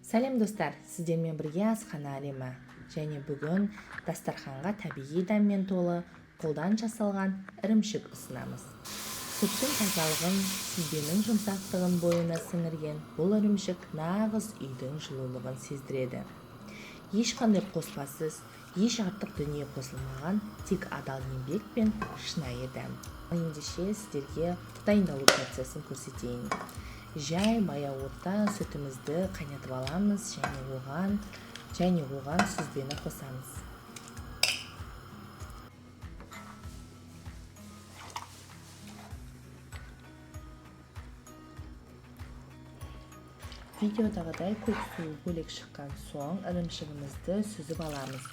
Сәлем достар, сіздермен бірге Асхана әлемі. Және бүгін дастарханға табиғи дәммен толы қолдан жасалған ірімшік ұсынамыз. Сүттің тазалығын, сүзбенің жұмсақтығын бойына сіңірген бұл ірімшік нағыз үйдің жылулығын сездіреді. Ешқандай қоспасыз, еш артық дүние қосылмаған, тек адал еңбек пен шынайы дәм. Ендеше сіздерге дайындалу процесін көрсетейін. Жай баяу отта сүтімізді қайнатып аламыз және оған сүзбені қосамыз. Видеодағыдай көк суы бөлек шыққан соң ірімшігімізді сүзіп аламыз.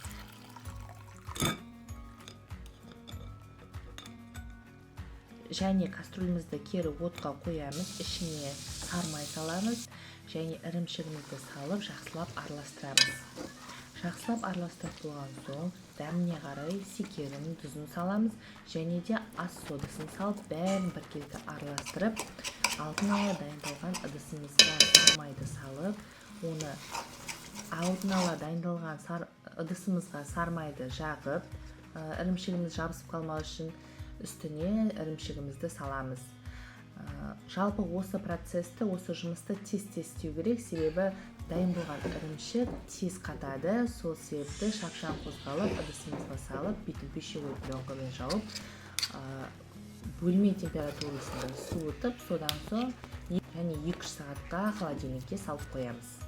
Және кастрюлемізді кері отқа қоямыз, ішіне сармай саламыз және ірімшігімізді салып жақсылап араластырамыз. Жақсылап араластырып болған соң дәміне қарай секерін, тұзын саламыз және де ас содасын салып бәрін біркелкі араластырып, алдын ала дайындалған ыдысымызға сармайды салып, оны алдын ала дайындалған ыдысымызға сармайды жағып, ірімшігіміз жабысып қалмау үшін үстіне ірімшігімізді саламыз. Жалпы осы процесті, осы жұмысты тез істеу керек, себебі дайын болған ірімшік тез қатады. Сол себепті шапшаң қозғалып, ыдысымызға салып, бетін пищевой пленкамен жауып, бөлме температурасында суытып, содан соң және 2 сағатқа холодильникке салып қоямыз.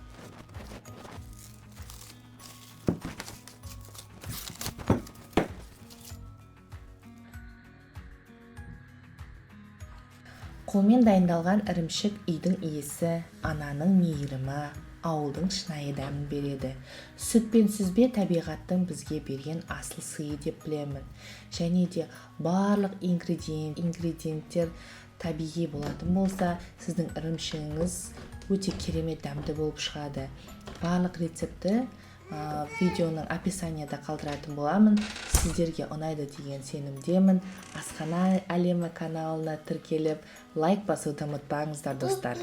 Қолмен дайындалған ірімшік үйдің иісі, ананың мейірімі, ауылдың шынайы дәмін береді. Сүт пен сүзбе табиғаттың бізге берген асыл сыйы деп білемін. Және де барлық ингредиенттер табиғи болатын болса, сіздің ірімшігіңіз өте керемет дәмді болып шығады. Барлық рецепті видеоның описанияда қалдыратын боламын. Сіздерге ұнайды деген сенімдемін. Асхана әлемі каналына тіркеліп, лайк басуды ұмытпаңыздар достар.